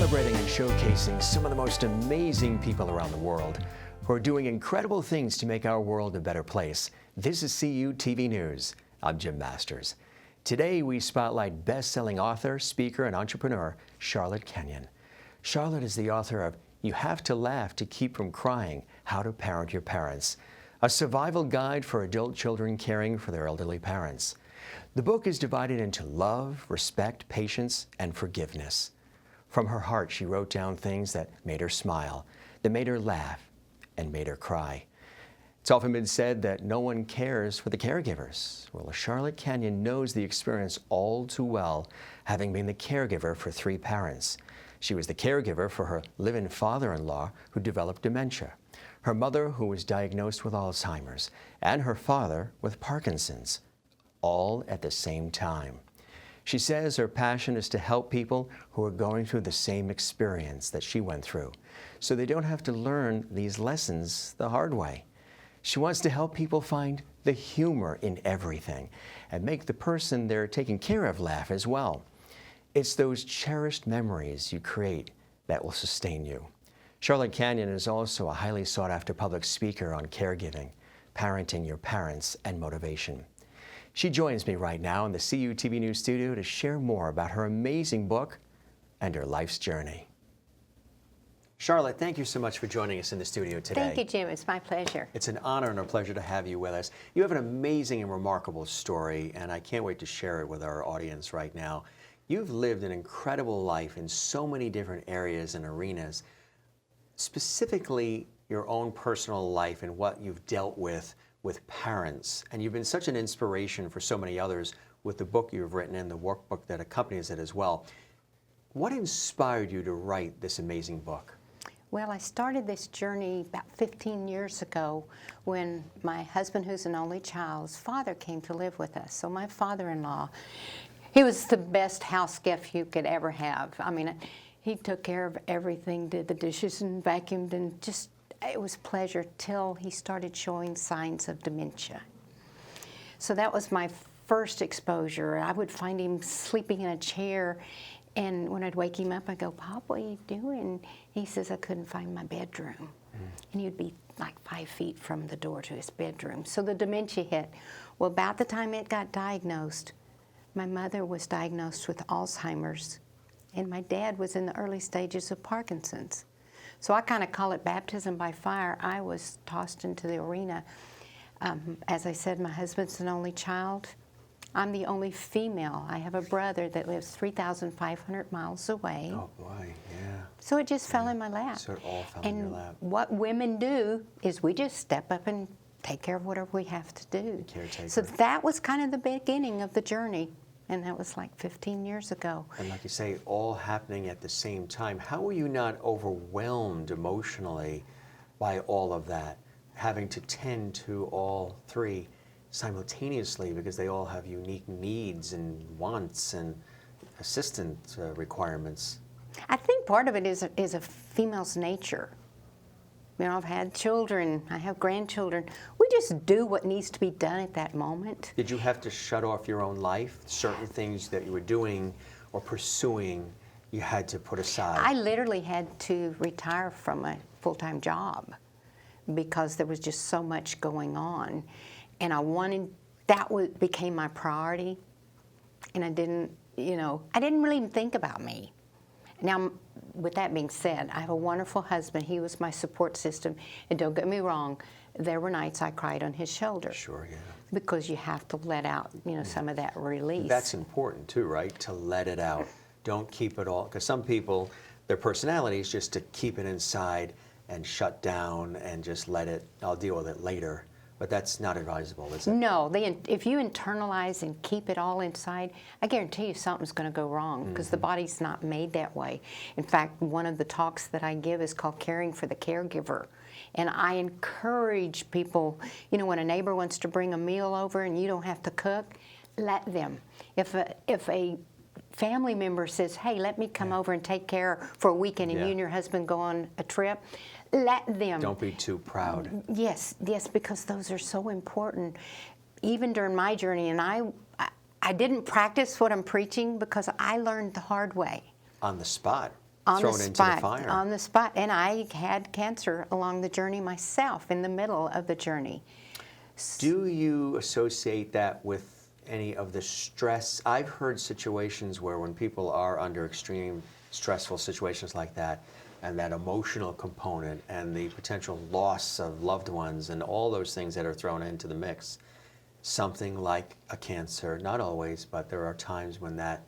celebrating and showcasing some of the most amazing people around the world who are doing incredible things to make our world a better place. This is CUTV News. I'm Jim Masters. Today we spotlight best-selling author, speaker, and entrepreneur Charlotte Canion. Charlotte is the author of You Have to Laugh to Keep from Crying: How to Parent Your Parents, a survival guide for adult children caring for their elderly parents. The book is divided into love, respect, patience, and forgiveness. From her heart, she wrote down things that made her smile, that made her laugh, and made her cry. It's often been said that no one cares for the caregivers. Well, Charlotte Canion knows the experience all too well, having been the caregiver for 3 parents. She was the caregiver for her live-in father-in-law who developed dementia, her mother who was diagnosed with Alzheimer's, and her father with Parkinson's, all at the same time. She says her passion is to help people who are going through the same experience that she went through, so they don't have to learn these lessons the hard way. She wants to help people find the humor in everything and make the person they're taking care of laugh as well. It's those cherished memories you create that will sustain you. Charlotte Canion is also a highly sought-after public speaker on caregiving, parenting your parents, and motivation. She joins me right now in the CUTV News studio to share more about her amazing book and her life's journey. Charlotte, thank you so much for joining us in the studio today. Thank you, Jim. It's my pleasure. It's an honor and a pleasure to have you with us. You have an amazing and remarkable story, and I can't wait to share it with our audience right now. You've lived an incredible life in so many different areas and arenas, specifically your own personal life and what you've dealt with parents. And you've been such an inspiration for so many others with the book you've written and the workbook that accompanies it as well. What inspired you to write this amazing book? Well, I started this journey about 15 years ago when my husband, who's an only child's father, came to live with us. So my father-in-law, he was the best house gift you could ever have. I mean, he took care of everything, did the dishes and vacuumed, and just, it was a pleasure till he started showing signs of dementia. So that was my first exposure. I would find him sleeping in a chair, and when I'd wake him up, I'd go, "Pop, what are you doing?" He says, "I couldn't find my bedroom." And he'd be like 5 feet from the door to his bedroom. So the dementia hit. Well, about the time it got diagnosed, my mother was diagnosed with Alzheimer's, and my dad was in the early stages of Parkinson's. So I kind of call it baptism by fire. I was tossed into the arena. As I said, my husband's an only child. I'm the only female. I have a brother that lives 3,500 miles away. Oh boy, yeah. So it just fell in my lap. So it all fell in your lap. And what women do is we just step up and take care of whatever we have to do. Caretaker. So that was kind of the beginning of the journey. And that was like 15 years ago. And like you say, all happening at the same time. How were you not overwhelmed emotionally by all of that, having to tend to all 3 simultaneously because they all have unique needs and wants and assistant requirements? I think part of it is a female's nature. You know, I've had children, I have grandchildren. We just do what needs to be done at that moment. Did you have to shut off your own life? Certain things that you were doing or pursuing, you had to put aside? I literally had to retire from a full-time job because there was just so much going on. And I wanted, became my priority. And I didn't really even think about me. Now, with that being said, I have a wonderful husband. He was my support system. And don't get me wrong, there were nights I cried on his shoulder. Sure, yeah. Because you have to let out, some of that release. That's important too, right? To let it out. Don't keep it all, because some people, their personality is just to keep it inside and shut down and just let it, I'll deal with it later. But that's not advisable, is it? No, if you internalize and keep it all inside, I guarantee you something's going to go wrong because the body's not made that way. In fact, one of the talks that I give is called Caring for the Caregiver. And I encourage people, when a neighbor wants to bring a meal over and you don't have to cook, let them. If a family member says, "Hey, let me come over and take care for a weekend," and you and your husband go on a trip, let them. Don't be too proud. Yes, because those are so important. Even during my journey, and I didn't practice what I'm preaching because I learned the hard way. On the spot. thrown into the fire. On the spot. And I had cancer along the journey myself, in the middle of the journey. Do you associate that with any of the stress? I've heard situations where when people are under extreme stressful situations like that, and that emotional component and the potential loss of loved ones and all those things that are thrown into the mix, something like a cancer, not always, but there are times when that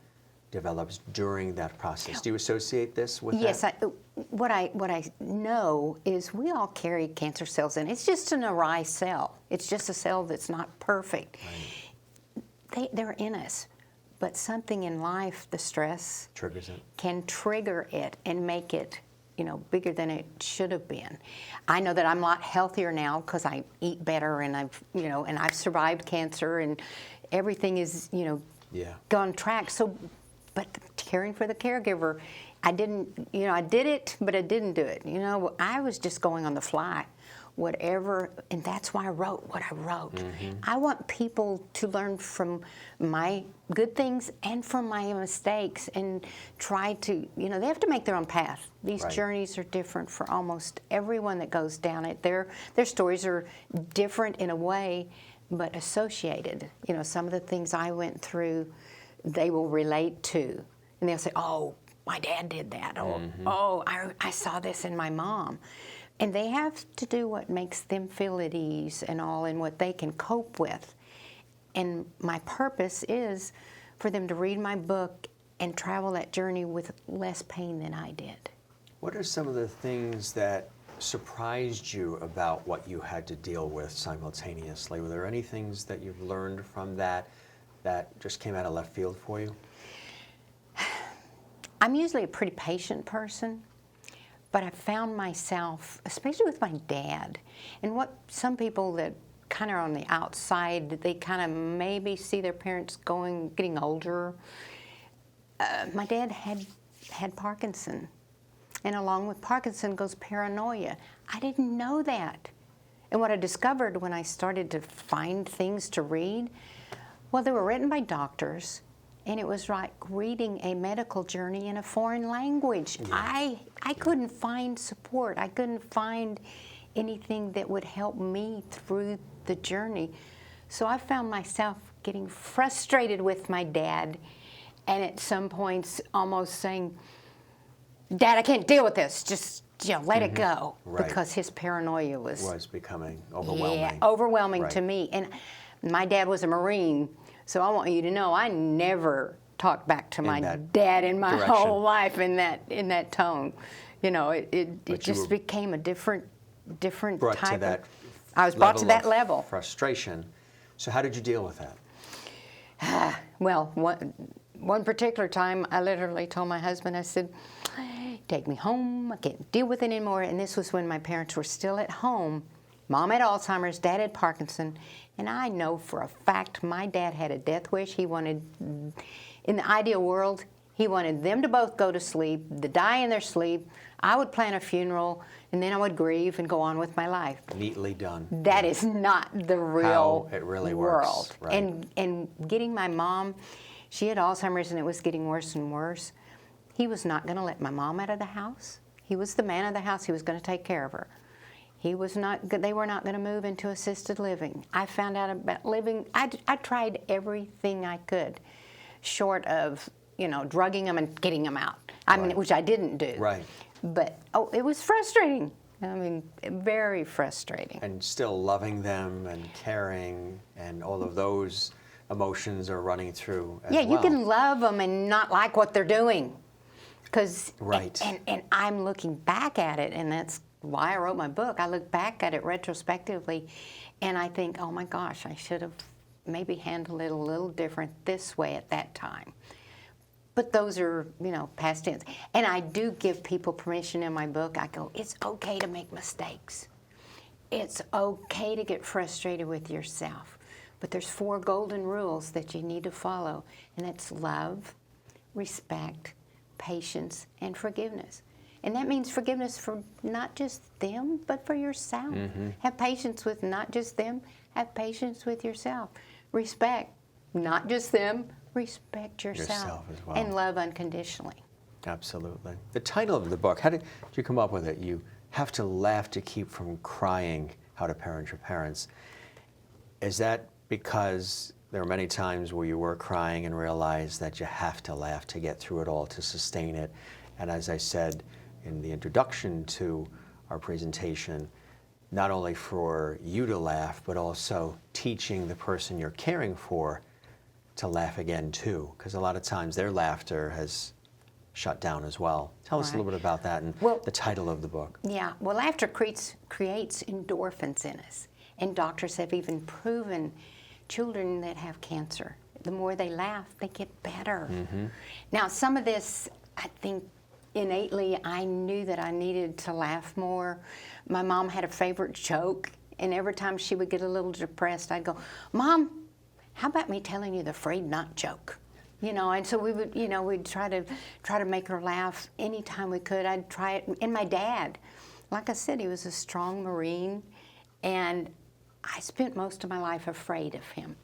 develops during that process. Do you associate this with yes, that? what I know is we all carry cancer cells in. It's just an awry cell. It's just a cell that's not perfect. Right. They're in us. But something in life, the stress, Triggers it. can trigger it and make it, bigger than it should have been. I know that I'm a lot healthier now because I eat better, and I've survived cancer, and everything is, gone track. So, but caring for the caregiver, I didn't, I did it, but I didn't do it. I was just going on the fly, whatever, and that's why I wrote what I wrote. Mm-hmm. I want people to learn from my good things and from my mistakes, and try to, they have to make their own path. These Right. journeys are different for almost everyone that goes down it. Their stories are different in a way, but associated. Some of the things I went through, they will relate to, and they'll say, "Oh, my dad did that," or Mm-hmm. "Oh, I saw this in my mom." And they have to do what makes them feel at ease and all, and what they can cope with. And my purpose is for them to read my book and travel that journey with less pain than I did. What are some of the things that surprised you about what you had to deal with simultaneously? Were there any things that you've learned from that just came out of left field for you? I'm usually a pretty patient person, but I found myself, especially with my dad, and what some people that kind of are on the outside, they kind of maybe see their parents getting older. My dad had Parkinson, and along with Parkinson goes paranoia. I didn't know that. And what I discovered when I started to find things to read, well, they were written by doctors, and it was like reading a medical journey in a foreign language. Yeah. I couldn't find support. I couldn't find anything that would help me through the journey. So I found myself getting frustrated with my dad, and at some points almost saying, "Dad, I can't deal with this. Just let it go." Right. Because his paranoia was becoming overwhelming. yeah, overwhelming Right. to me. And my dad was a Marine, so I want you to know I never talked back to my that dad in my direction. whole life in that tone. It But you just were became a different brought type to that of. I was brought to that of level. frustration. So how did you deal with that? Well, one particular time, I literally told my husband, I said, "Take me home. I can't deal with it anymore." And this was when my parents were still at home. Mom had Alzheimer's, Dad had Parkinson, and I know for a fact my dad had a death wish. He wanted, in the ideal world, he wanted them to both go to sleep, to die in their sleep. I would plan a funeral, and then I would grieve and go on with my life. Neatly done. That is not the real How it really world. works, right. And getting my mom, she had Alzheimer's, and it was getting worse and worse. He was not going to let my mom out of the house. He was the man of the house. He was going to take care of her. They were not going to move into assisted living. I found out about living. I tried everything I could, short of drugging them and getting them out. I mean, which I didn't do. Right. But it was frustrating. I mean, very frustrating. And still loving them and caring, and all of those emotions are running through as well. You can love them and not like what they're doing. Right. And I'm looking back at it, and that's why I wrote my book. I look back at it retrospectively, and I think, oh my gosh, I should have maybe handled it a little different this way at that time. But those are, past tense. And I do give people permission in my book. I go, it's okay to make mistakes. It's okay to get frustrated with yourself. But there's 4 golden rules that you need to follow, and that's love, respect, patience, and forgiveness. And that means forgiveness for not just them, but for yourself. Mm-hmm. Have patience with not just them, have patience with yourself. Respect not just them, respect yourself. Yourself as well. And love unconditionally. Absolutely. The title of the book, how did you come up with it? You have to laugh to keep from crying, how to parent your parents. Is that because there are many times where you were crying and realized that you have to laugh to get through it all, to sustain it? And as I said in the introduction to our presentation, not only for you to laugh, but also teaching the person you're caring for to laugh again too, because a lot of times their laughter has shut down as well. Tell us a little bit about that and the title of the book. Yeah, well, laughter creates endorphins in us, and doctors have even proven children that have cancer, the more they laugh, they get better. Now, some of this, I think, innately, I knew that I needed to laugh more. My mom had a favorite joke, and every time she would get a little depressed, I'd go, "Mom, how about me telling you the afraid not joke?" You know, and so we would, you know, we'd try to make her laugh anytime we could. I'd try it. And my dad, like I said, he was a strong Marine, and I spent most of my life afraid of him.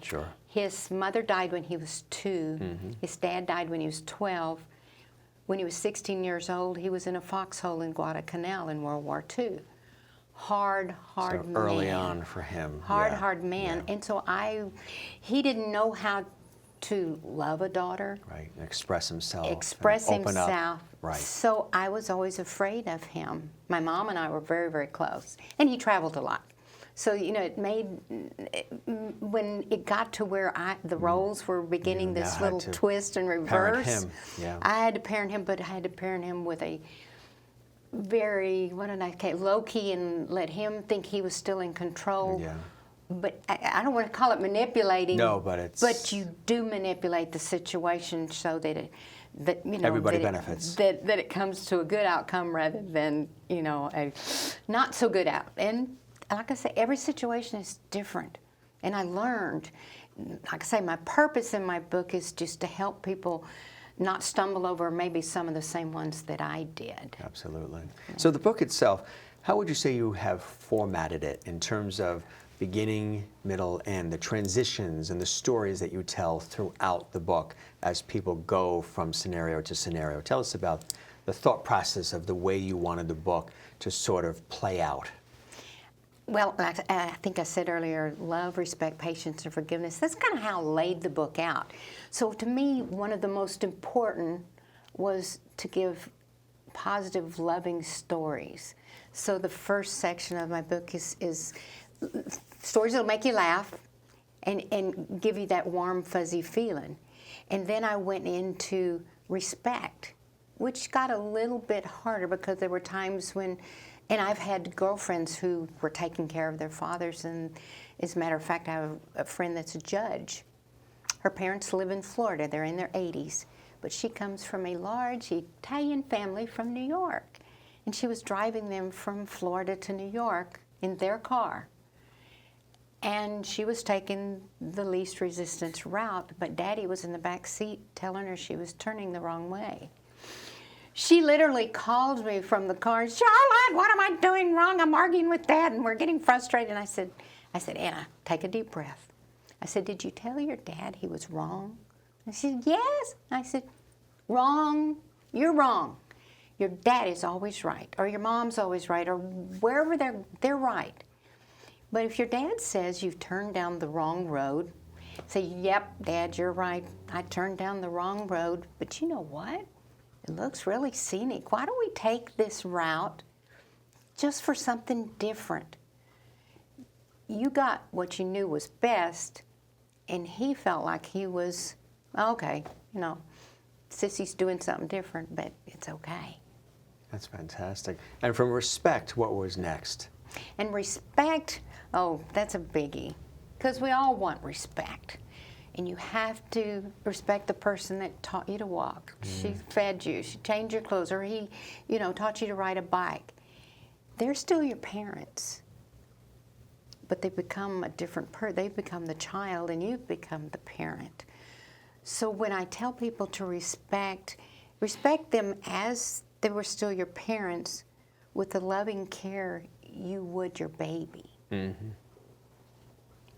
Sure. His mother died when he was 2. His dad died when he was 12. When he was 16 years old, he was in a foxhole in Guadalcanal in World War II. Hard So man. early on for him. Hard man. And so he didn't know how to love a daughter. Right, and express himself. Open up. himself. Right. So I was always afraid of him. My mom and I were very, very close. And he traveled a lot. So, you know, it made, when it got to where the roles were beginning this little twist and reverse, him. Yeah. I had to parent him, but I had to parent him with a very, low-key, and let him think he was still in control. Yeah. But I don't want to call it manipulating. No, but it's... But you do manipulate the situation so that everybody benefits. That it comes to a good outcome rather than, you know, a not so good out. And like I say, every situation is different. And I learned, like I say, my purpose in my book is just to help people not stumble over maybe some of the same ones that I did. Absolutely. So the book itself, how would you say you have formatted it in terms of beginning, middle, end, the transitions and the stories that you tell throughout the book as people go from scenario to scenario? Tell us about the thought process of the way you wanted the book to sort of play out. Well, I think I said earlier, love, respect, patience, and forgiveness. That's kind of how I laid the book out. So to me, one of the most important was to give positive, loving stories. So the first section of my book is stories that'll make you laugh and give you that warm, fuzzy feeling. And then I went into respect, which got a little bit harder because there were times when, and I've had girlfriends who were taking care of their fathers, and as a matter of fact, I have a friend that's a judge. Her parents live in Florida. They're in their 80s, but she comes from a large Italian family from New York, and she was driving them from Florida to New York in their car. And she was taking the least resistance route, but Daddy was in the back seat telling her she was turning the wrong way. She literally called me from the car, "Charlotte, what am I doing wrong? I'm arguing with Dad and we're getting frustrated." And I said, "Anna, take a deep breath." I said, "Did you tell your dad he was wrong?" And she said, "Yes." I said, "Wrong, you're wrong. Your dad is always right, or your mom's always right, or wherever they're right. But if your dad says you've turned down the wrong road, say, 'Yep, Dad, you're right. I turned down the wrong road, but you know what? It looks really scenic. Why don't we take this route just for something different?' You got what you knew was best, and he felt like he was, okay, you know, Sissy's doing something different, but it's okay." That's fantastic. And from respect, what was next? And respect, oh, that's a biggie, because we all want respect. And you have to respect the person that taught you to walk. She fed you, she changed your clothes, or he, you know, taught you to ride a bike. They're still your parents, but they become a different they become the child, and you've become the parent. So when I tell people to respect them as they were still your parents, with the loving care you would your baby.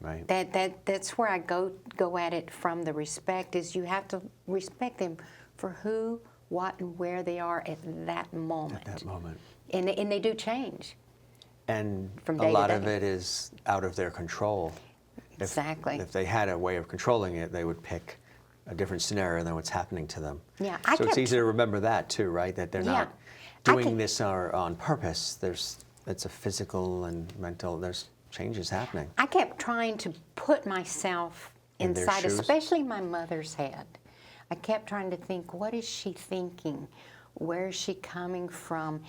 Right. That's where I go at it from. The respect is you have to respect them for who, what and where they are at that moment. At that moment. And they do change. And From a day to lot of day. it is out of their control. Exactly. If they had a way of controlling it, they would pick a different scenario than what's happening to them. Yeah, So it's easy to remember that too, right? That they're not I doing can- this on purpose. It's a physical and mental, there's changes happening. I kept trying to put myself In their inside, shoes? especially my mother's head. I kept trying to think, what is she thinking? Where is she coming from?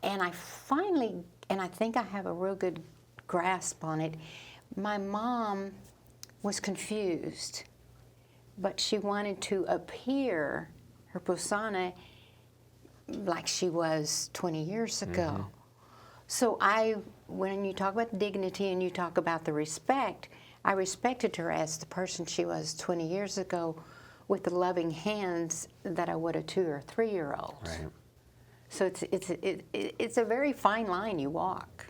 And I finally, and I think I have a real good grasp on it, my mom was confused, but she wanted to appear, her persona, like she was 20 years ago. So when you talk about dignity and you talk about the respect, I respected her as the person she was 20 years ago with the loving hands that I would a 2 or 3-year-old. Right. So it's a very fine line you walk.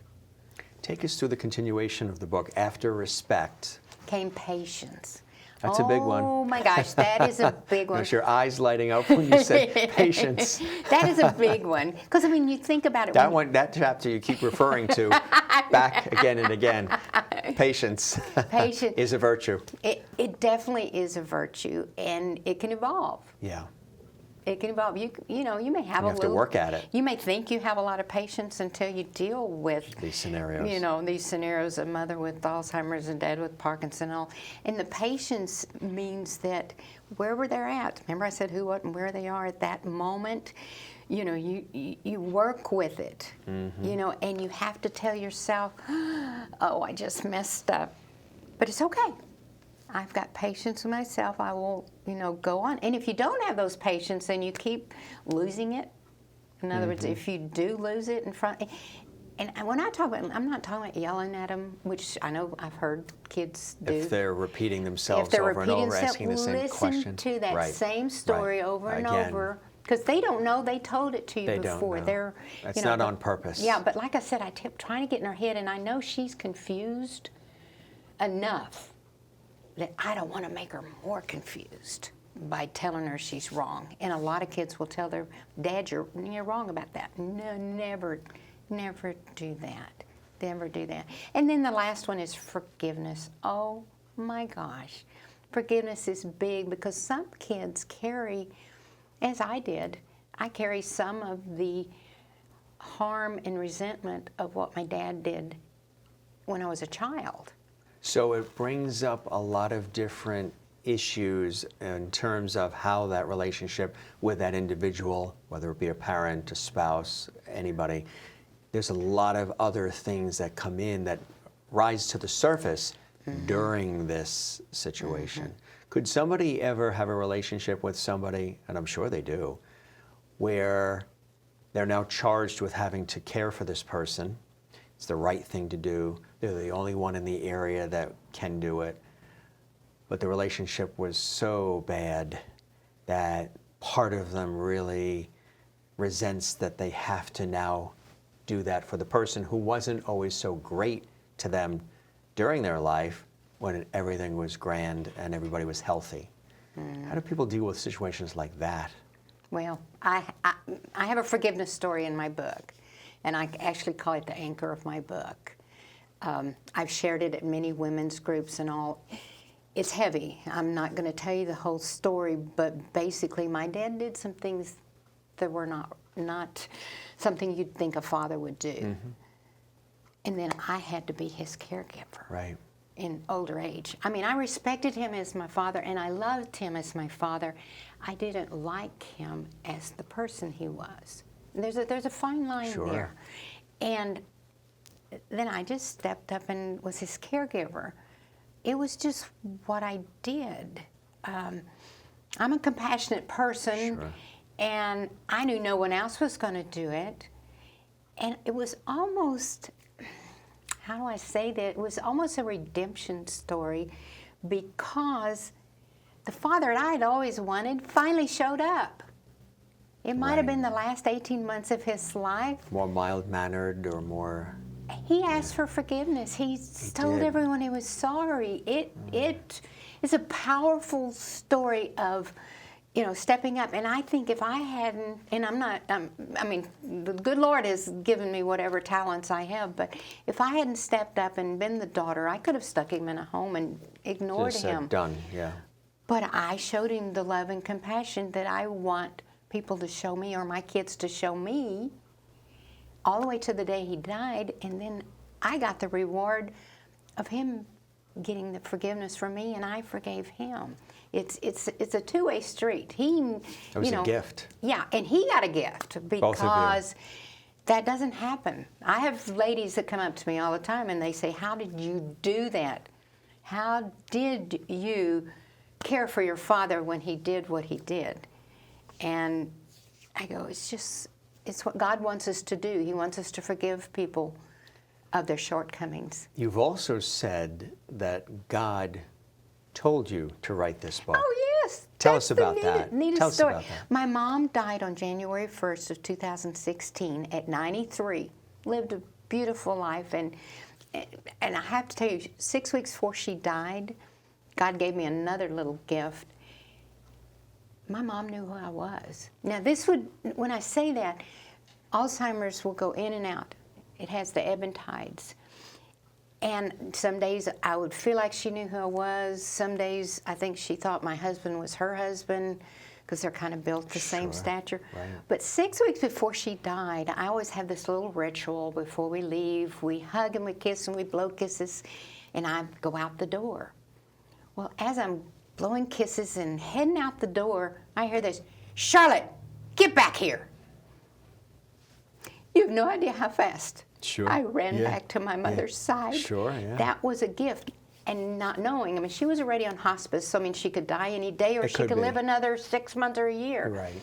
Take us through the continuation of the book. After respect. Came patience. That's a big one. Oh my gosh, that is a big one. There's your eyes lighting up when you said patience. That is a big one. Because, I mean, you think about it. That chapter you keep referring to back again and again. Patience Patience. is a virtue. It definitely is a virtue, and it can evolve. Yeah. It can evolve. You know, you may have You a have to little. work at it. You may think you have a lot of patience until you deal with These scenarios. You know, these scenarios: a mother with Alzheimer's and dad with Parkinson, and all. And the patience means that wherever they're at. Remember, I said who, what, and where they are at that moment. You know, you work with it. You know, and you have to tell yourself, "Oh, I just messed up," but it's okay. I've got patience with myself. I will, you know, go on. And if you don't have those patience, then you keep losing it. In other words, if you do lose it in front, and when I talk about, I'm not talking about yelling at them, which I know I've heard kids do. If they're repeating themselves If they're over and repeating over, asking the same question. listen to that Right. same story Right. over and Again. over. Because they don't know they told it to you They don't before. know. They're, That's you know, not but- on purpose. Yeah, but like I said, I kept trying to get in her head, and I know she's confused enough that I don't want to make her more confused by telling her she's wrong. And a lot of kids will tell their dad, you're wrong about that. No, never do that. Never do that. And then the last one is forgiveness. Oh my gosh. Forgiveness is big because some kids carry, as I did, I carry some of the harm and resentment of what my dad did when I was a child. So it brings up a lot of different issues in terms of how that relationship with that individual, whether it be a parent, a spouse, anybody, there's a lot of other things that come in that rise to the surface during this situation. Could somebody ever have a relationship with somebody, and I'm sure they do, where they're now charged with having to care for this person? It's the right thing to do. They're the only one in the area that can do it. But the relationship was so bad that part of them really resents that they have to now do that for the person who wasn't always so great to them during their life when everything was grand and everybody was healthy. How do people deal with situations like that? Well, I have a forgiveness story in my book, and I actually call it the anchor of my book. I've shared it at many women's groups and all. It's heavy. I'm not going to tell you the whole story, but basically my dad did some things that were not something you'd think a father would do. And then I had to be his caregiver. Right. In older age. I mean, I respected him as my father, and I loved him as my father. I didn't like him as the person he was. There's a fine line Sure. there. And then I just stepped up and was his caregiver. It was just what I did. I'm a compassionate person, Sure. and I knew no one else was going to do it. And it was almost, how do I say that? It was almost a redemption story because the father that I had always wanted finally showed up. It might have Right. been the last 18 months of his life. More mild-mannered or more... He asked for forgiveness. He told did. everyone he was sorry. It is a powerful story of stepping up. And I think if I hadn't, and I mean, the good Lord has given me whatever talents I have, but if I hadn't stepped up and been the daughter, I could have stuck him in a home and ignored Just him. done, yeah. But I showed him the love and compassion that I want people to show me, or my kids to show me, all the way to the day he died. And then I got the reward of him getting the forgiveness from me, and I forgave him. It's a two-way street. It was a gift. Yeah, and he got a gift Both of you. because that doesn't happen. I have ladies that come up to me all the time and they say, "How did you do that? How did you care for your father when he did what he did?" And I go, it's what God wants us to do. He wants us to forgive people of their shortcomings. You've also said that God told you to write this book. Oh, yes. Tell us about that. Neatest Tell us story. about that. My mom died on January 1st of 2016 at 93. Lived a beautiful life. And I have to tell you, 6 weeks before she died, God gave me another little gift. My mom knew who I was. Now, when I say that, Alzheimer's will go in and out. It has the ebb and tides. And some days I would feel like she knew who I was. Some days I think she thought my husband was her husband because they're kind of built the same stature. Right. But 6 weeks before she died, I always have this little ritual before we leave. We hug and we kiss and we blow kisses, and I go out the door. Well, as I'm blowing kisses and heading out the door, I hear this, "Charlotte, get back here." You have no idea how fast. Sure. I ran back to my mother's side. Sure, yeah. That was a gift. And not knowing, I mean, she was already on hospice, so I mean, she could die any day, or she could live another 6 months or a year. Right.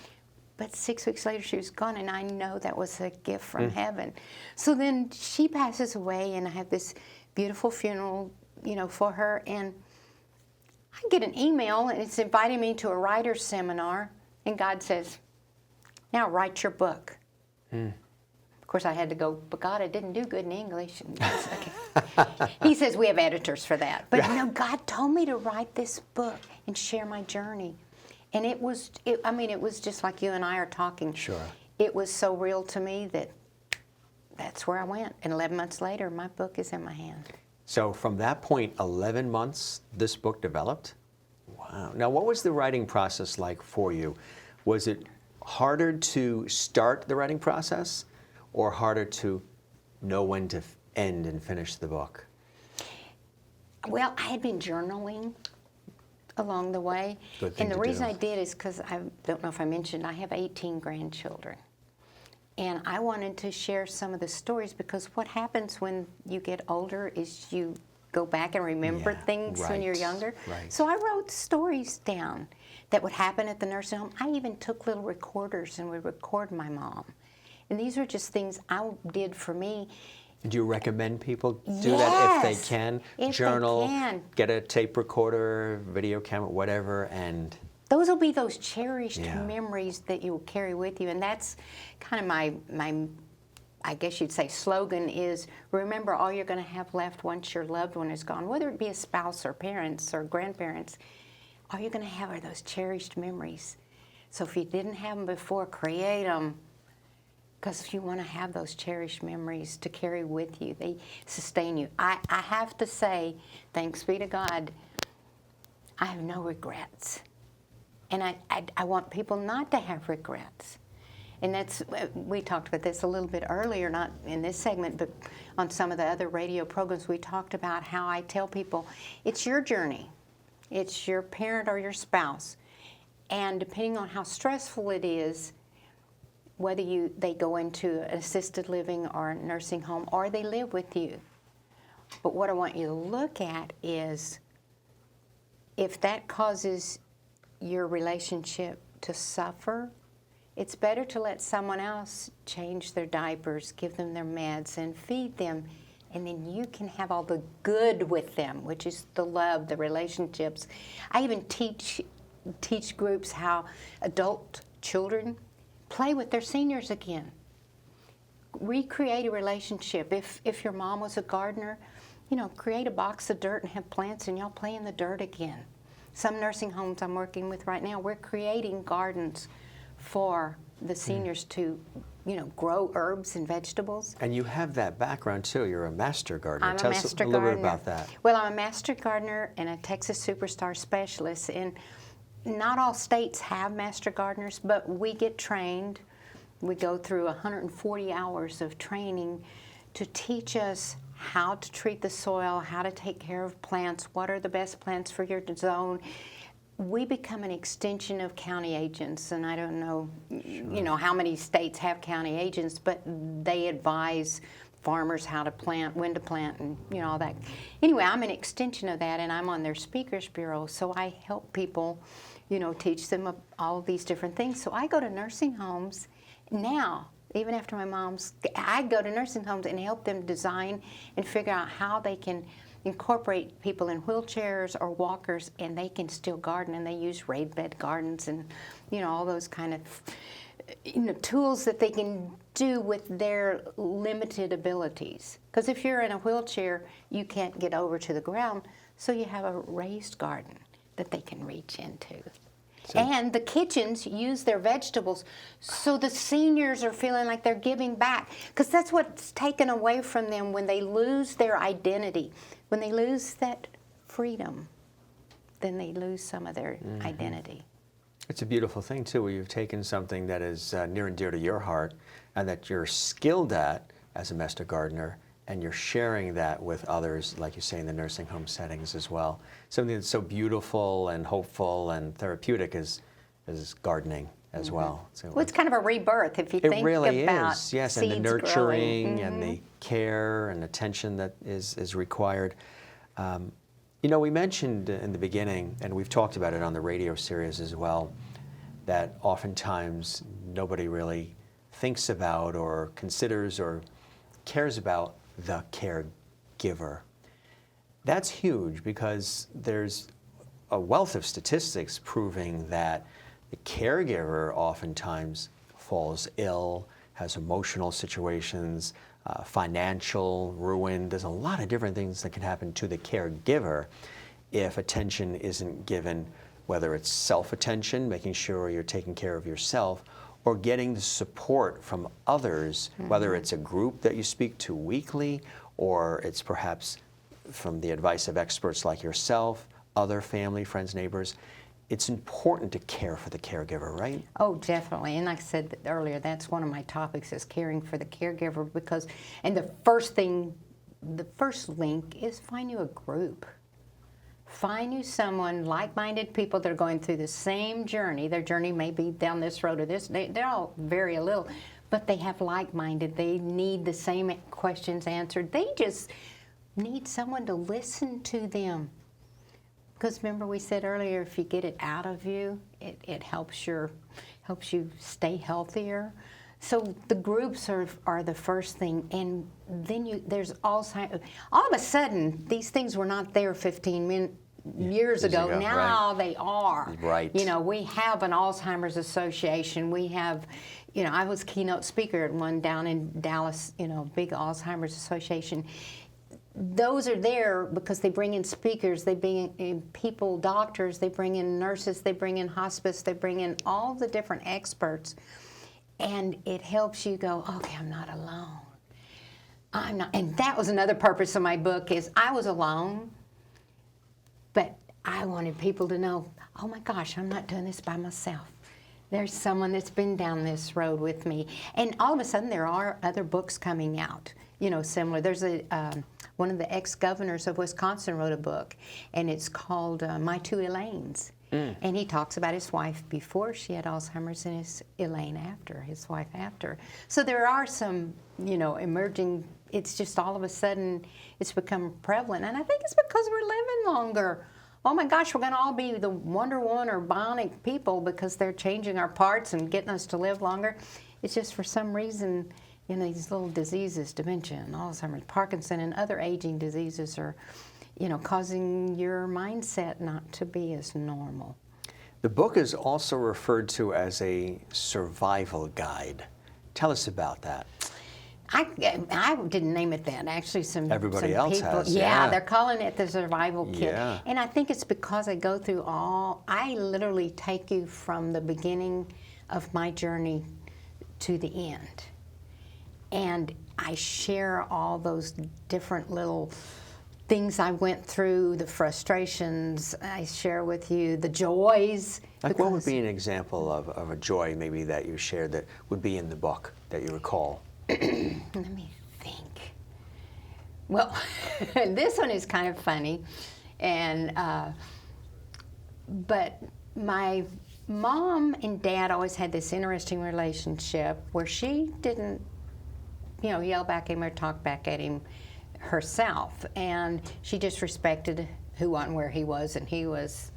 But 6 weeks later, she was gone, and I know that was a gift from heaven. So then she passes away, and I have this beautiful funeral, for her, and I get an email, and it's inviting me to a writer's seminar, and God says, "Now write your book." Of course, I had to go, "But God, I didn't do good in English." And okay. He says, "We have editors for that." But God told me to write this book and share my journey. And it was just like you and I are talking. Sure. It was so real to me that that's where I went. And 11 months later, my book is in my hand. So from that point, 11 months, this book developed? Wow. Now, what was the writing process like for you? Was it harder to start the writing process, or harder to know when to end and finish the book? Well, I had been journaling along the way. Good thing And the to reason do. I did is because I don't know if I mentioned, I have 18 grandchildren. And I wanted to share some of the stories, because what happens when you get older is you go back and remember things when you're younger. Right. So I wrote stories down that would happen at the nursing home. I even took little recorders and would record my mom. And these were just things I did for me. Do you recommend people do that if they can? If Journal, they can. get a tape recorder, video camera, whatever, and Those will be those cherished Yeah. memories that you will carry with you. And that's kind of my I guess you'd say, slogan is, remember all you're going to have left once your loved one is gone, whether it be a spouse or parents or grandparents. All you're going to have are those cherished memories. So if you didn't have them before, create them. Because you want to have those cherished memories to carry with you. They sustain you. I have to say, thanks be to God, I have no regrets. And I want people not to have regrets. And that's, we talked about this a little bit earlier, not in this segment, but on some of the other radio programs, we talked about how I tell people, it's your journey. It's your parent or your spouse. And depending on how stressful it is, whether they go into an assisted living or a nursing home, or they live with you. But what I want you to look at is, if that causes your relationship to suffer, it's better to let someone else change their diapers, give them their meds, and feed them, and then you can have all the good with them, which is the love, the relationships. I even teach groups how adult children play with their seniors again. Recreate a relationship. If your mom was a gardener, create a box of dirt and have plants, and y'all play in the dirt again. Some nursing homes I'm working with right now, we're creating gardens for the seniors to, grow herbs and vegetables. And you have that background too. You're a master gardener. I'm Tell a us master a little gardener. bit about that. Well, I'm a master gardener and a Texas Superstar Specialist, and not all states have master gardeners, but we get trained. We go through 140 hours of training to teach us how to treat the soil, how to take care of plants, what are the best plants for your zone. We become an extension of county agents, and I don't know, how many states have county agents, but they advise farmers how to plant, when to plant, and all that. Anyway, I'm an extension of that, and I'm on their speakers bureau, so I help people, teach them all of these different things. So I go to nursing homes now. Even after I go to nursing homes and help them design and figure out how they can incorporate people in wheelchairs or walkers, and they can still garden, and they use raised bed gardens and all those kind of tools that they can do with their limited abilities. Because if you're in a wheelchair, you can't get over to the ground, so you have a raised garden that they can reach into. And the kitchens use their vegetables, so the seniors are feeling like they're giving back, because that's what's taken away from them when they lose their identity. When they lose that freedom, then they lose some of their identity. It's a beautiful thing too, where you've taken something that is near and dear to your heart and that you're skilled at as a master gardener, and you're sharing that with others, like you say, in the nursing home settings as well. Something that's so beautiful and hopeful and therapeutic is gardening as well. So Well, it's kind of a rebirth if you think about it really is, yes, and the seeds nurturing growing. and the care and attention that is required. We mentioned in the beginning, and we've talked about it on the radio series as well, that oftentimes nobody really thinks about or considers or cares about the caregiver. That's huge, because there's a wealth of statistics proving that the caregiver oftentimes falls ill, has emotional situations, financial ruin. There's a lot of different things that can happen to the caregiver if attention isn't given, whether it's self-attention, making sure you're taking care of yourself, or getting the support from others, whether it's a group that you speak to weekly, or it's perhaps from the advice of experts like yourself, other family, friends, neighbors. It's important to care for the caregiver, right? Oh, definitely. And like I said earlier, that's one of my topics, is caring for the caregiver, and the first link is find you a group. Find you someone, like-minded people that are going through the same journey. Their journey may be down this road or this. They're all vary a little, but they have like-minded. They need the same questions answered. They just need someone to listen to them. Because remember we said earlier, if you get it out of you, it helps you stay healthier. So the groups are the first thing, and then there's Alzheimer's. All of a sudden, these things were not there 15 years ago. Now right. They are. Right. We have an Alzheimer's Association. We have, I was keynote speaker at one down in Dallas, big Alzheimer's Association. Those are there because they bring in speakers, they bring in people, doctors, they bring in nurses, they bring in hospice, they bring in all the different experts. And it helps you go, okay, I'm not alone. I'm not. And that was another purpose of my book, is I was alone, but I wanted people to know, oh my gosh, I'm not doing this by myself. There's someone that's been down this road with me. And all of a sudden there are other books coming out, similar. There's one of the ex-governors of Wisconsin wrote a book, and it's called My Two Elaines. And he talks about his wife before she had Alzheimer's and his wife after. So there are some, emerging, it's just all of a sudden it's become prevalent. And I think it's because we're living longer. Oh my gosh, we're going to all be the Wonder Woman or bionic people because they're changing our parts and getting us to live longer. It's just for some reason, these little diseases, dementia and Alzheimer's, Parkinson, and other aging diseases are causing your mindset not to be as normal. The book is also referred to as a survival guide. Tell us about that. I didn't name it that. Actually, Everybody some else people, has, yeah, yeah. they're calling it the survival kit. Yeah. And I think it's because I go through I literally take you from the beginning of my journey to the end. And I share all those different little things I went through, the frustrations. I share with you the joys. Like what would be an example of a joy maybe that you shared that would be in the book that you recall? Let me think. Well, this one is kind of funny, and but my mom and dad always had this interesting relationship where she didn't, yell back at him or talk back at him herself, and she just respected who and where he was, and he was,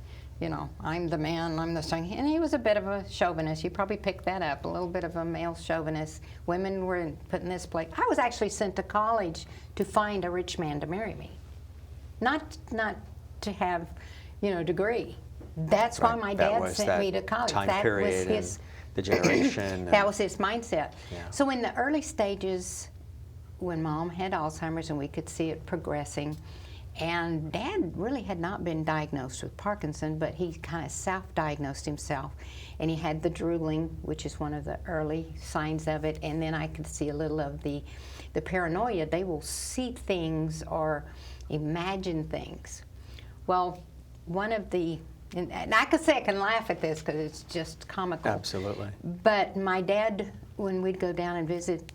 I'm the man, I'm the son, and he was a bit of a chauvinist. You probably picked that up, a little bit of a male chauvinist. Women were put in this place. I was actually sent to college to find a rich man to marry me, not to have, a degree. That's why my dad sent me to college. Time that period was his, and the generation. that was his mindset. Yeah. So in the early stages, when Mom had Alzheimer's and we could see it progressing, and Dad really had not been diagnosed with Parkinson, but he kind of self-diagnosed himself, and he had the drooling, which is one of the early signs of it, and then I could see a little of the paranoia. They will see things or imagine things. Well, one of the, and I could say I can laugh at this because it's just comical. Absolutely. But my dad, when we'd go down and visit,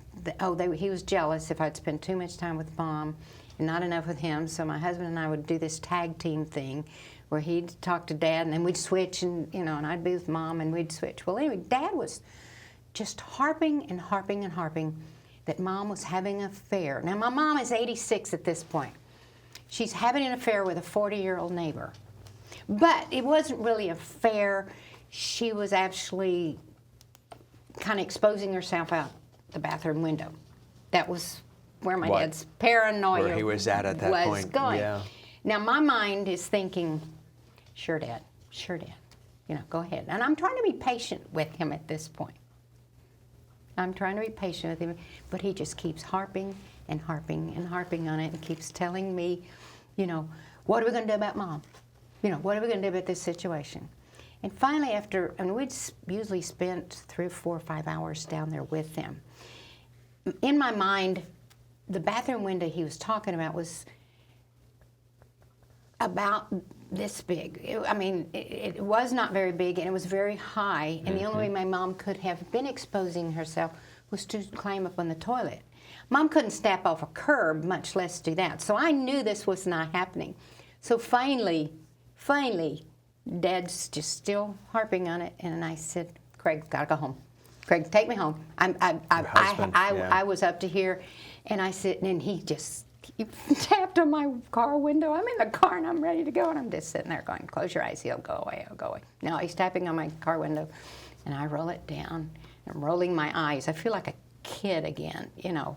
he was jealous if I'd spend too much time with Mom and not enough with him. So my husband and I would do this tag team thing where he'd talk to Dad and then we'd switch, and and I'd be with Mom and we'd switch. Well, anyway, Dad was just harping and harping and harping that Mom was having an affair. Now, my mom is 86 at this point. She's having an affair with a 40-year-old neighbor. But it wasn't really an affair. She was actually kind of exposing herself out the bathroom window. That was where my dad's paranoia where he was at that point. Going. Yeah. Now, my mind is thinking, sure, Dad, go ahead. And I'm trying to be patient with him at this point. I'm trying to be patient with him, but he just keeps harping and harping and harping on it and keeps telling me, what are we going to do about Mom? What are we going to do about this situation? And finally, and we'd usually spent 3, 4, 5 hours down there with them. In my mind, the bathroom window he was talking about was about this big. It was not very big, and it was very high, and the only way my mom could have been exposing herself was to climb up on the toilet. Mom couldn't step off a curb, much less do that. So I knew this was not happening. So finally, Dad's just still harping on it, and I said, Craig, gotta go home. Craig, take me home. I was up to here, and I said, and he just tapped on my car window. I'm in the car, and I'm ready to go, and I'm just sitting there going, close your eyes, he'll go away, he'll go away. No, he's tapping on my car window, and I roll it down. I'm rolling my eyes. I feel like a kid again,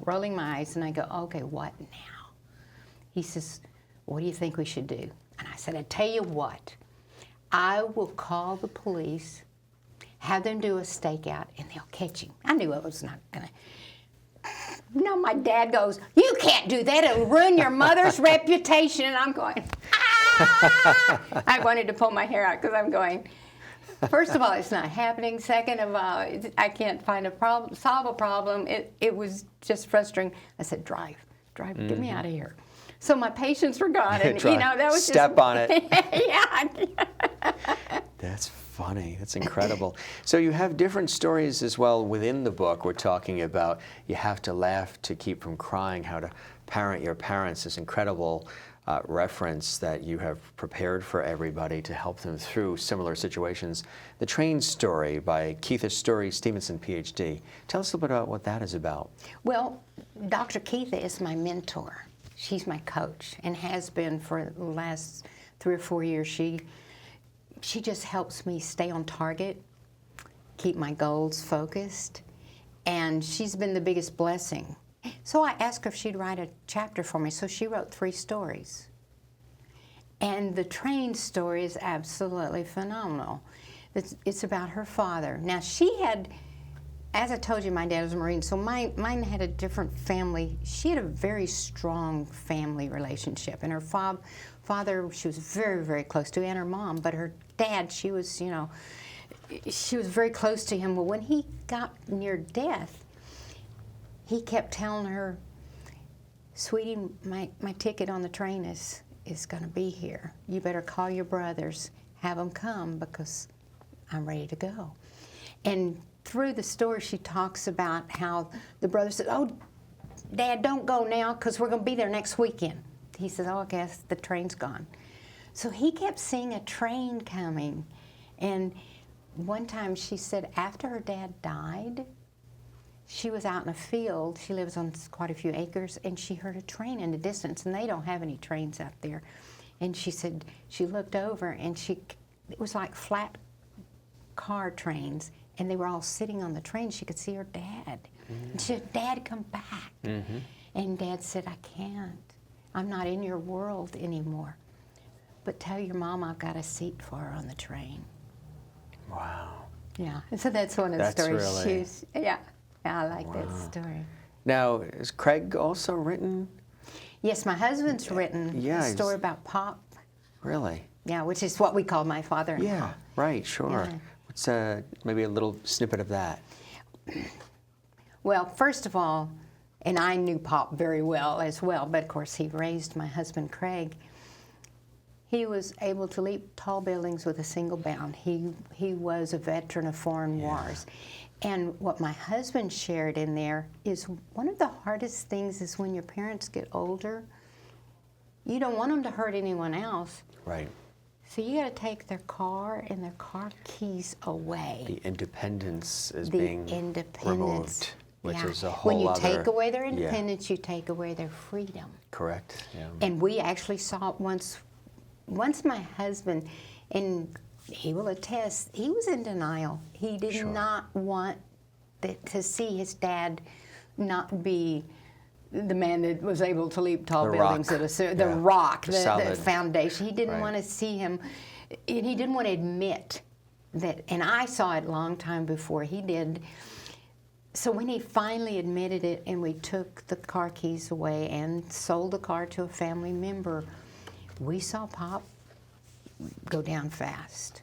rolling my eyes, and I go, okay, what now? He says, what do you think we should do? And I said, I tell you what, I will call the police, have them do a stakeout, and they'll catch him. I knew I was not going to. No, my dad goes, you can't do that. It'll ruin your mother's reputation. And I'm going, ah! I wanted to pull my hair out because I'm going, first of all, it's not happening. Second of all, I can't find a problem, solve a problem. It was just frustrating. I said, drive, get me out of here. So my patients were gone, and that was step on it. Yeah. That's funny. That's incredible. So you have different stories as well within the book. We're talking about you have to laugh to keep from crying, how to parent your parents. This incredible reference that you have prepared for everybody to help them through similar situations. The Train Story by Keitha Story Stevenson, PhD. Tell us a little bit about what that is about. Well, Dr. Keitha is my mentor. She's my coach and has been for the last 3 or 4 years. She just helps me stay on target, keep my goals focused, and she's been the biggest blessing. So I asked her if she'd write a chapter for me, so she wrote 3 stories. And the Train Story is absolutely phenomenal. It's about her father. Now, she had as I told you, my dad was a Marine, so mine had a different family. She had a very strong family relationship, and her father she was very, very close to, and her mom, but her dad, she was, you know, she was very close to him. Well, when he got near death, he kept telling her, "Sweetie, my ticket on the train is going to be here. You better call your brothers, have them come, because I'm ready to go." And through the story, she talks about how the brother said, "Oh, Dad, don't go now, because we're going to be there next weekend." He says, "Oh, I guess the train's gone." So he kept seeing a train coming. And one time she said after her dad died, she was out in a field. She lives on quite a few acres, and she heard a train in the distance, and they don't have any trains out there. And she said she looked over, and it was like flat car trains, and they were all sitting on the train. She could see her dad. And she said, "Dad, come back." And Dad said, "I can't. I'm not in your world anymore. But tell your mom I've got a seat for her on the train." Wow. Yeah, and so that's one of the stories. Really... Yeah, I like that story. Now, is Craig also written? Yes, my husband's written a story about Pop. Really? Yeah, which is what we call my father-in-law. Yeah, right, sure. Yeah. What's maybe a little snippet of that? Well, first of all, and I knew Pop very well as well, but of course he raised my husband Craig. He was able to leap tall buildings with a single bound. He was a veteran of foreign wars. And what my husband shared in there is one of the hardest things is when your parents get older, you don't want them to hurt anyone else. Right. So you got to take their car and their car keys away. The independence is being removed, which is a whole When you other... take away their independence, you take away their freedom. Correct. Yeah. And we actually saw it once my husband, and he will attest, he was in denial. He did not want to see his dad not be the man that was able to leap tall buildings. The rock, the foundation. He didn't want to see him, and he didn't want to admit that, and I saw it a long time before he did. So when he finally admitted it, and we took the car keys away and sold the car to a family member, we saw Pop go down fast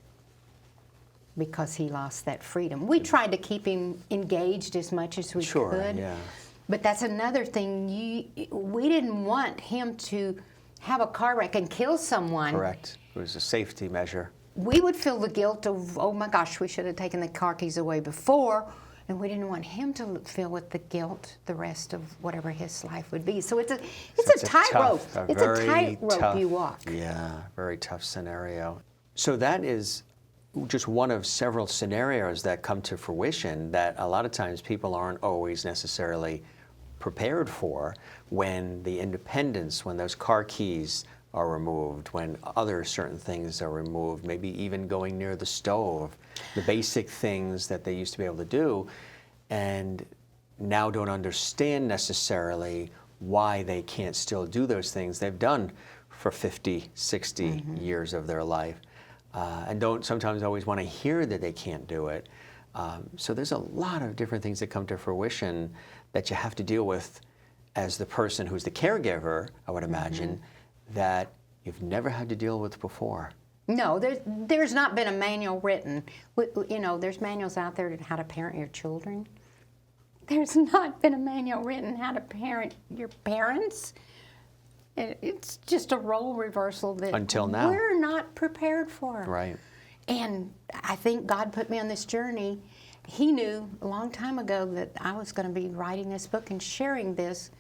because he lost that freedom. We tried to keep him engaged as much as we could. Yeah. But that's another thing. We didn't want him to have a car wreck and kill someone. Correct. It was a safety measure. We would feel the guilt of, oh my gosh, we should have taken the car keys away before, and we didn't want him to feel with the guilt the rest of whatever his life would be. So it's a tightrope. It's a tightrope you walk. Yeah, very tough scenario. So that is just one of several scenarios that come to fruition that a lot of times people aren't always necessarily prepared for, when the independence, when those car keys are removed, when other certain things are removed, maybe even going near the stove, the basic things that they used to be able to do, and now don't understand necessarily why they can't still do those things they've done for 50, 60 years of their life, and don't sometimes always want to hear that they can't do it. So there's a lot of different things that come to fruition that you have to deal with as the person who's the caregiver, I would imagine, that you've never had to deal with before. No, there's not been a manual written. You know, there's manuals out there on how to parent your children. There's not been a manual written how to parent your parents. It's just a role reversal that until now we're not prepared for. Right. And I think God put me on this journey. He knew a long time ago that I was going to be writing this book and sharing this,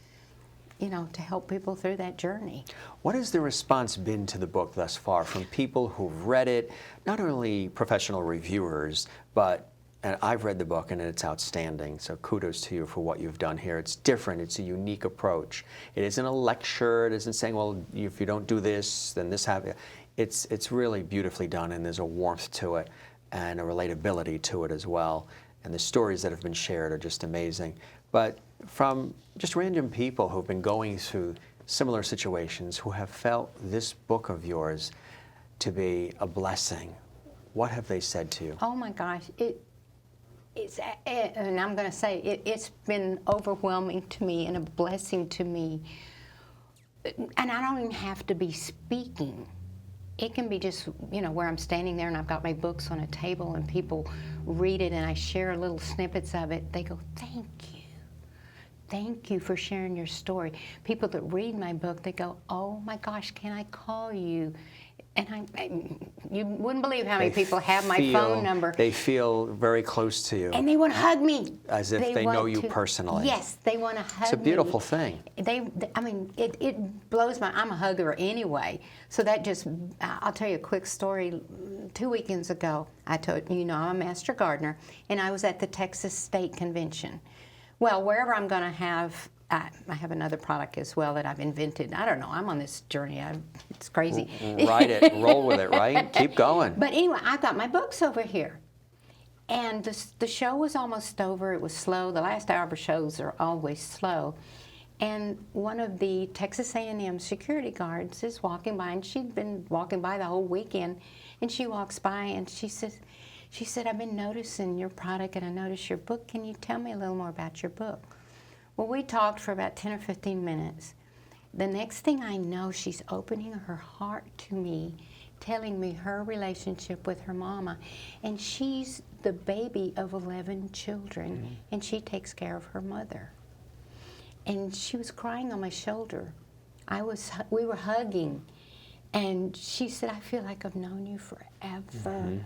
you know, to help people through that journey. What has the response been to the book thus far from people who've read it, not only professional reviewers, but, and I've read the book and it's outstanding, so kudos to you for what you've done here. It's different, it's a unique approach. It isn't a lecture, it isn't saying, well, if you don't do this, then this happens. It's really beautifully done, and there's a warmth to it and a relatability to it as well. And the stories that have been shared are just amazing. But from just random people who've been going through similar situations, who have felt this book of yours to be a blessing, what have they said to you? Oh my gosh, and I'm going to say it's been overwhelming to me and a blessing to me. And I don't even have to be speaking. It can be just, where I'm standing there and I've got my books on a table and people read it and I share little snippets of it. They go, thank you. Thank you for sharing your story. People that read my book, they go, oh my gosh, can I call you? And you wouldn't believe how many people have my phone number. They feel very close to you. And they want to hug me. As if they know you personally. Yes, they want to hug me. It's a beautiful thing. It blows my, I'm a hugger anyway. So that just, I'll tell you a quick story. 2 weekends ago, I told I'm a master gardener, and I was at the Texas State Convention. Well, wherever I'm going to have, I have another product as well that I've invented. I don't know. I'm on this journey. It's crazy. Ride it. Roll with it, right? Keep going. But anyway, I've got my books over here. And the show was almost over. It was slow. The last hour of shows are always slow. And one of the Texas A&M security guards is walking by, and she'd been walking by the whole weekend. And she walks by, and she said, I've been noticing your product, and I noticed your book. Can you tell me a little more about your book? Well, we talked for about 10 or 15 minutes. The next thing I know, she's opening her heart to me, telling me her relationship with her mama. And she's the baby of 11 children, and she takes care of her mother. And she was crying on my shoulder. We were hugging. And she said, I feel like I've known you forever.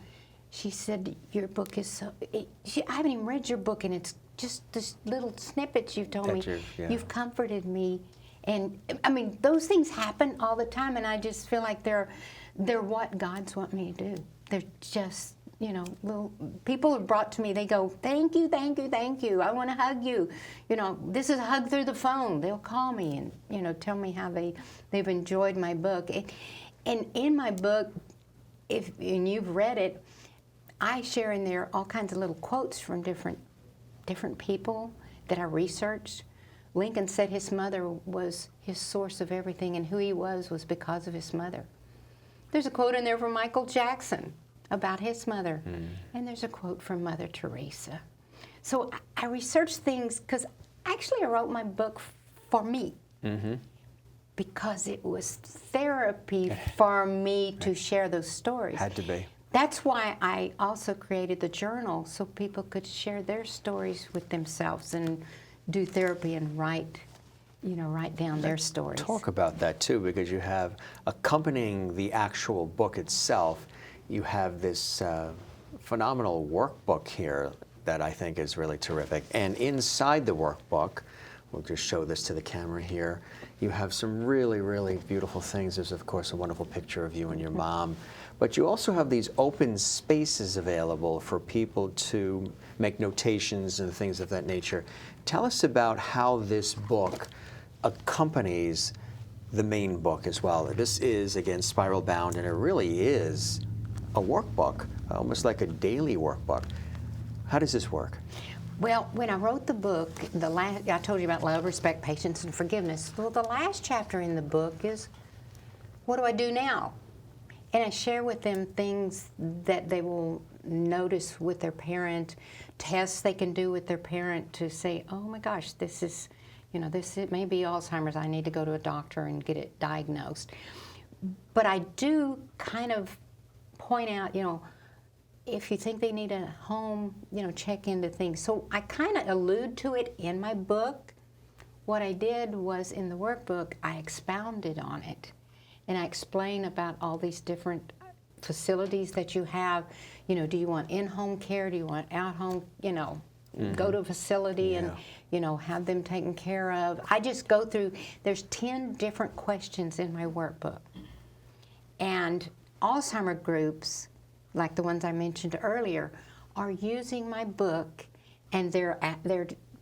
She said, your book is so, I haven't even read your book, and it's just this little snippets you've told me. You've comforted me. And those things happen all the time, and I just feel like they're what God's want me to do. They're just, little people are brought to me, they go, thank you, thank you, thank you. I want to hug you. This is a hug through the phone. They'll call me and, tell me how they've enjoyed my book. And in my book, and you've read it, I share in there all kinds of little quotes from different people that I researched. Lincoln said his mother was his source of everything, and who he was because of his mother. There's a quote in there from Michael Jackson about his mother, and there's a quote from Mother Teresa. So I researched things because actually I wrote my book for me, because it was therapy for me to share those stories. Had to be. That's why I also created the journal, so people could share their stories with themselves and do therapy and write down their stories. Talk about that too, because you have, accompanying the actual book itself, you have this phenomenal workbook here that I think is really terrific. And inside the workbook, we'll just show this to the camera here, you have some really, really beautiful things. There's, of course, a wonderful picture of you and your mom. But you also have these open spaces available for people to make notations and things of that nature. Tell us about how this book accompanies the main book as well. This is, again, spiral bound, and it really is a workbook, almost like a daily workbook. How does this work? Well, when I wrote the book, I told you about love, respect, patience, and forgiveness. Well, the last chapter in the book is, what do I do now? And I share with them things that they will notice with their parent, tests they can do with their parent to say, oh my gosh, this is, it may be Alzheimer's, I need to go to a doctor and get it diagnosed. But I do kind of point out, if you think they need a home, check into things. So I kind of allude to it in my book. What I did was, in the workbook, I expounded on it. And I explain about all these different facilities that you have. Do you want in-home care? Do you want out-home? Go to a facility and, have them taken care of. I just go through, there's 10 different questions in my workbook. And Alzheimer groups, like the ones I mentioned earlier, are using my book, and they're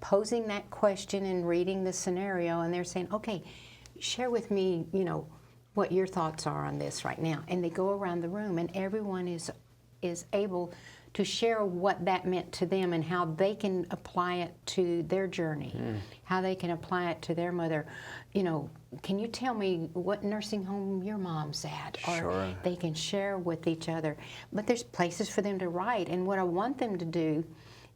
posing that question and reading the scenario, and they're saying, okay, share with me, what your thoughts are on this right now. And they go around the room, and everyone is able to share what that meant to them and how they can apply it to their journey, how they can apply it to their mother. Can you tell me what nursing home your mom's at? Or they can share with each other. But there's places for them to write, and what I want them to do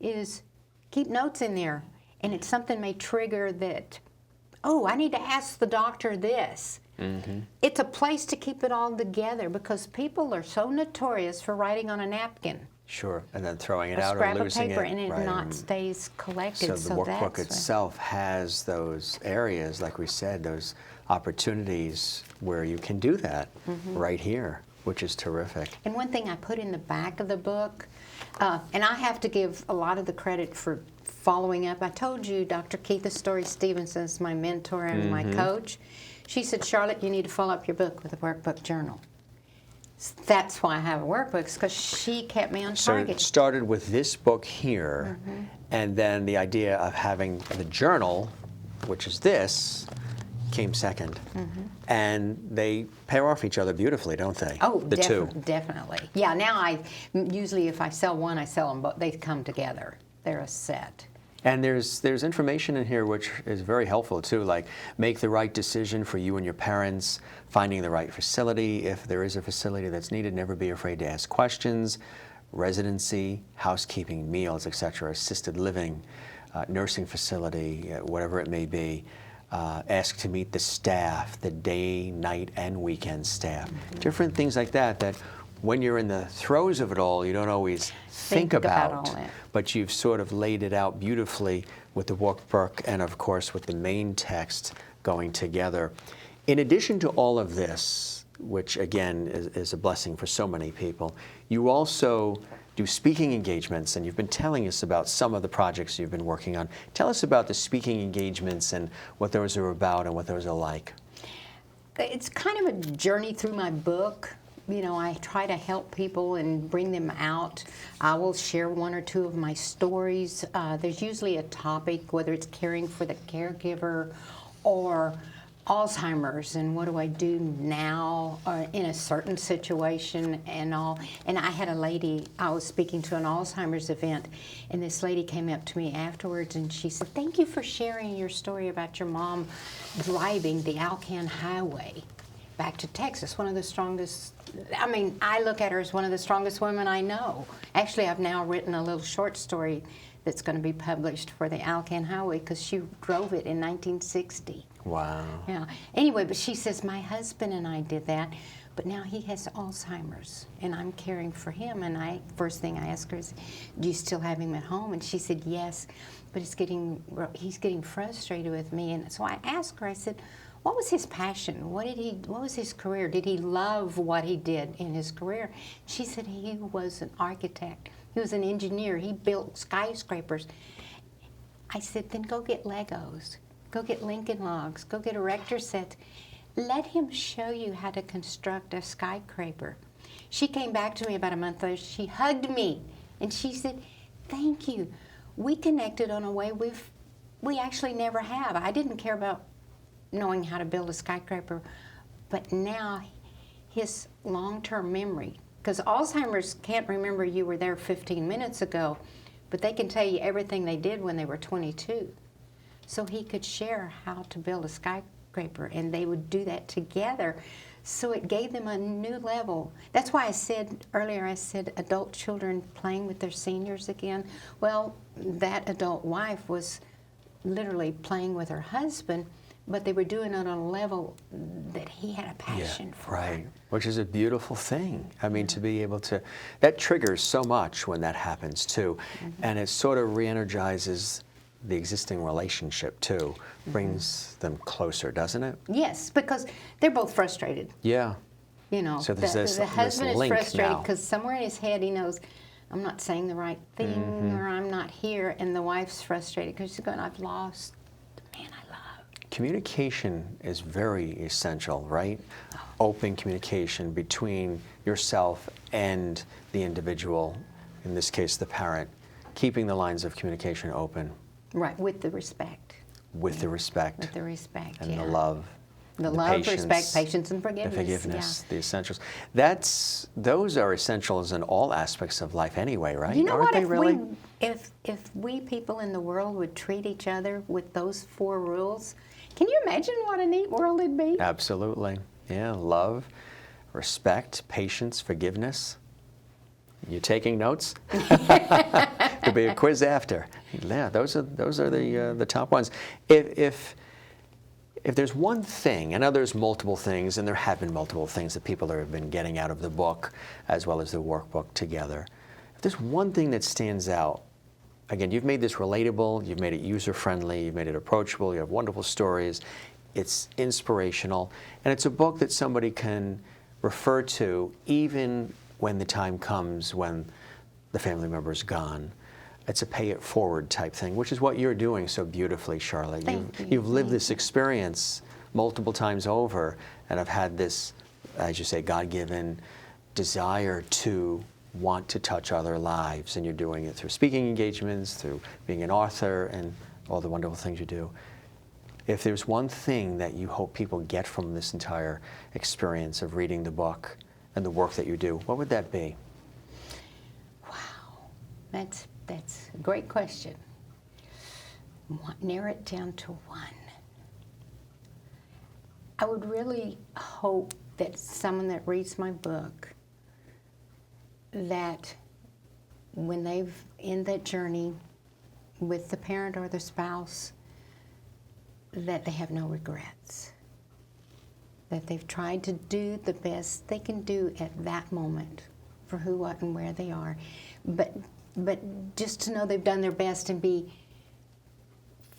is keep notes in there. And it's something may trigger that, oh, I need to ask the doctor this. It's a place to keep it all together because people are so notorious for writing on a napkin. Sure, and then throwing it A out or scrap of losing paper, it. and it Right. not stays collected. So the workbook itself has those areas, like we said, those opportunities where you can do that right here, which is terrific. And one thing I put in the back of the book, and I have to give a lot of the credit for following up. I told you Dr. Keitha Story Stevenson is my mentor and my coach. She said, Charlotte, you need to follow up your book with a workbook journal. That's why I have a workbook, because she kept me on So target. it started with this book here, and then the idea of having the journal, which is this, came second. And they pair off each other beautifully, don't they? Oh, the two. definitely. Yeah, now usually if I sell one, I sell them both. They come together. They're a set. And there's information in here which is very helpful too, like make the right decision for you and your parents, finding the right facility if there is a facility that's needed, never be afraid to ask questions, residency, housekeeping, meals, etc., assisted living, nursing facility, whatever it may be. Ask to meet the staff, the day, night, and weekend staff. Different things like that that when you're in the throes of it all, you don't always think about all that. but you've sort of laid it out beautifully with the workbook and, of course, with the main text going together. In addition to all of this, which, again, is a blessing for so many people, you also do speaking engagements, and you've been telling us about some of the projects you've been working on. Tell us about the speaking engagements and what those are about and what those are like. It's kind of a journey through my book. You know, I try to help people and bring them out. I will share one or two of my stories. There's usually a topic, whether it's caring for the caregiver or Alzheimer's and what do I do now or in a certain situation and all. And I had a lady, I was speaking to an Alzheimer's event, and this lady came up to me afterwards and she said, thank you for sharing your story about your mom driving the Alcan Highway back to Texas, one of the strongest. I mean, I look at her as one of the strongest women I know. Actually, I've now written a little short story that's going to be published for the Alcan Highway because she drove it in 1960. Wow. Yeah. Anyway, but she says, my husband and I did that, but now he has Alzheimer's, and I'm caring for him. And first thing I asked her is, do you still have him at home? And she said, yes, but he's getting frustrated with me. And so I asked her, I said, what was his passion? What was his career? Did he love what he did in his career? She said he was an architect. He was an engineer. He built skyscrapers. I said, then go get Legos. Go get Lincoln Logs. Go get erector sets. Let him show you how to construct a skyscraper. She came back to me about a month later. She hugged me, and she said, thank you. We connected on a way we actually never have. I didn't care about knowing how to build a skyscraper, but now his long-term memory, because Alzheimer's can't remember you were there 15 minutes ago, but they can tell you everything they did when they were 22. So he could share how to build a skyscraper, and they would do that together. So it gave them a new level. That's why I said earlier, I said adult children playing with their seniors again. Well, that adult wife was literally playing with her husband, but they were doing it on a level that he had a passion for. Right, which is a beautiful thing. I mean, to be able to, that triggers so much when that happens too. And it sort of re-energizes the existing relationship too, brings them closer, doesn't it? Yes, because they're both frustrated. Yeah. You know, So there's the husband is link frustrated now. because somewhere in his head he knows, I'm not saying the right thing or I'm not here, and the wife's frustrated because she's going, I've lost the man I love. Communication is very essential, right? Open communication between yourself and the individual, in this case the parent, keeping the lines of communication open. Right, with the respect. With the respect. With the respect, And yeah. the love. The and love, patience, respect, patience, and forgiveness. The forgiveness, yeah. the essentials. Those are essentials in all aspects of life anyway, right? You know Aren't what? they If really? if we people in the world would treat each other with those 4 rules, can you imagine what a neat world it'd be? Absolutely. Yeah, love, respect, patience, forgiveness. You taking notes? There'll be a quiz after. Yeah, those are the top ones. If there's one thing, I know there's multiple things, and there have been multiple things that people have been getting out of the book as well as the workbook together. If there's one thing that stands out, again, you've made this relatable, you've made it user-friendly, you've made it approachable, you have wonderful stories, it's inspirational, and it's a book that somebody can refer to even when the time comes when the family member's gone. It's a pay it forward type thing, which is what you're doing so beautifully, Charlotte. You've lived this experience multiple times over and have had this, as you say, God-given desire to want to touch other lives, and you're doing it through speaking engagements, through being an author, and all the wonderful things you do. If there's one thing that you hope people get from this entire experience of reading the book and the work that you do, what would that be? Wow, that's a great question. Narrow it down to one. I would really hope that someone that reads my book, that when they've in that journey with the parent or the spouse, that they have no regrets. That they've tried to do the best they can do at that moment for who, what, and where they are. But just to know they've done their best and be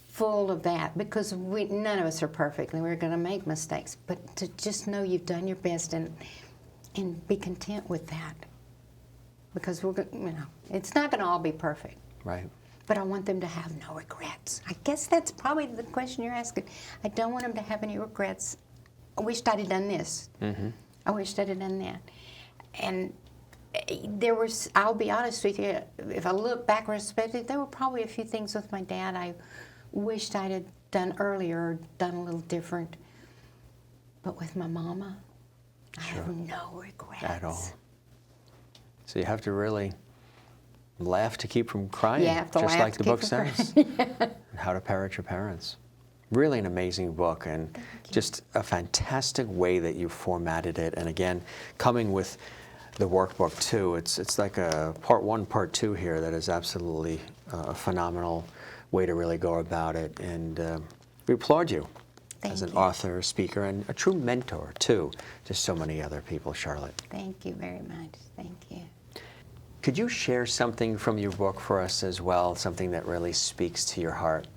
full of that, because none of us are perfect and we're going to make mistakes, but to just know you've done your best and be content with that, because it's not going to all be perfect. Right. But I want them to have no regrets. I guess that's probably the question you're asking. I don't want them to have any regrets. I wished I'd have done this. Mm-hmm. I wished I'd have done that. And there was, I'll be honest with you, if I look back retrospectively, there were probably a few things with my dad I wished I'd have done earlier or done a little different. But with my mama, I have no regrets. At all. So you have to really laugh to keep from crying, you have to just laugh like to the keep book from says. And How to Parent Your Parents. Really an amazing book, and just a fantastic way that you formatted it. And again, coming with the workbook too, it's like a part one, part two here that is absolutely a phenomenal way to really go about it. And we applaud you as an author, speaker, and a true mentor too to so many other people, Charlotte. Thank you very much. Thank you. Could you share something from your book for us as well, something that really speaks to your heart?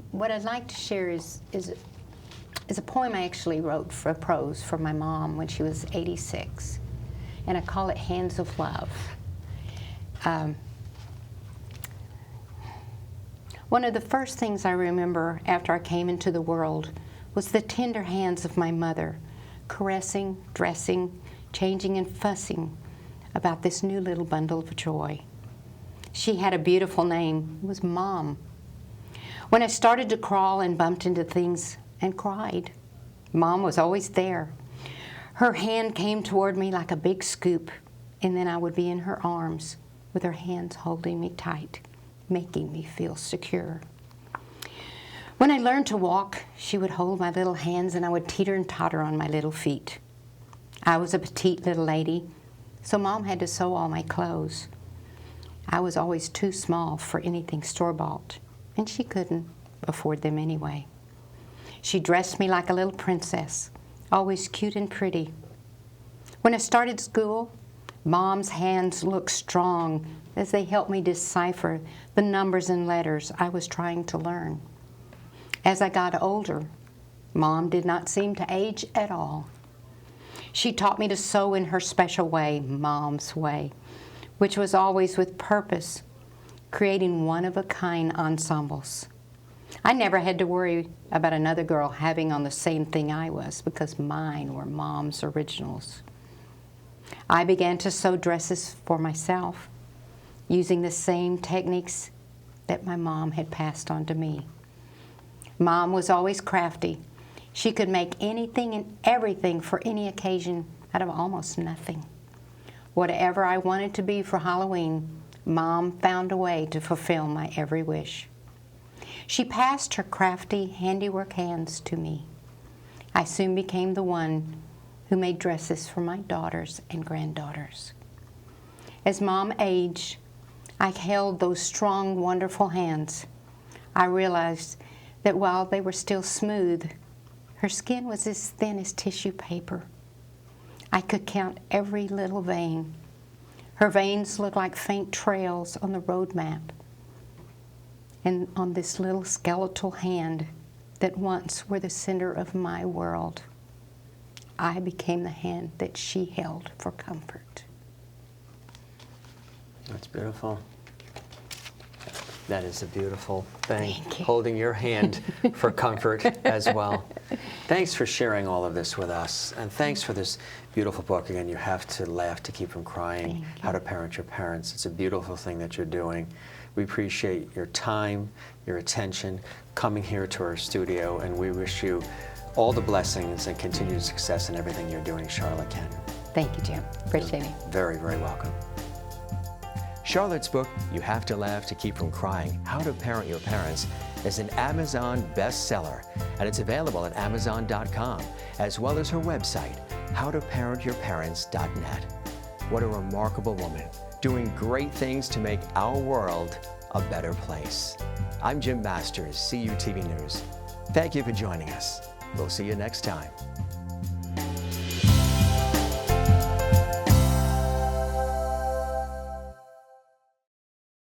What I'd like to share is a poem I actually wrote for prose for my mom when she was 86, and I call it Hands of Love. One of the first things I remember after I came into the world was the tender hands of my mother, caressing, dressing, changing, and fussing about this new little bundle of joy. She had a beautiful name. It was Mom. When I started to crawl and bumped into things and cried, Mom was always there. Her hand came toward me like a big scoop, and then I would be in her arms with her hands holding me tight, making me feel secure. When I learned to walk, she would hold my little hands and I would teeter and totter on my little feet. I was a petite little lady, so Mom had to sew all my clothes. I was always too small for anything store-bought, and she couldn't afford them anyway. She dressed me like a little princess, always cute and pretty. When I started school, Mom's hands looked strong as they helped me decipher the numbers and letters I was trying to learn. As I got older, Mom did not seem to age at all. She taught me to sew in her special way, Mom's way, which was always with purpose, creating one-of-a-kind ensembles. I never had to worry about another girl having on the same thing I was, because mine were Mom's originals. I began to sew dresses for myself, using the same techniques that my mom had passed on to me. Mom was always crafty. She could make anything and everything for any occasion out of almost nothing. Whatever I wanted to be for Halloween, Mom found a way to fulfill my every wish. She passed her crafty handiwork hands to me. I soon became the one who made dresses for my daughters and granddaughters. As Mom aged, I held those strong, wonderful hands. I realized that while they were still smooth, her skin was as thin as tissue paper. I could count every little vein. Her veins looked like faint trails on the road map. And on this little skeletal hand that once were the center of my world, I became the hand that she held for comfort. That's beautiful. That is a beautiful thing. Thank you. Holding your hand for comfort as well. Thanks for sharing all of this with us. And thanks for this beautiful book. Again, You Have to Laugh to Keep from Crying, How to Parent Your Parents. It's a beautiful thing that you're doing. We appreciate your time, your attention, coming here to our studio, and we wish you all the blessings and continued success in everything you're doing, Charlotte Canion. Thank you, Jim. Appreciate it. Very, very welcome. Charlotte's book, You Have to Laugh to Keep from Crying, How to Parent Your Parents, is an Amazon bestseller, and it's available at Amazon.com, as well as her website, howtoparentyourparents.net. What a remarkable woman, doing great things to make our world a better place. I'm Jim Masters, CUTV News. Thank you for joining us. We'll see you next time.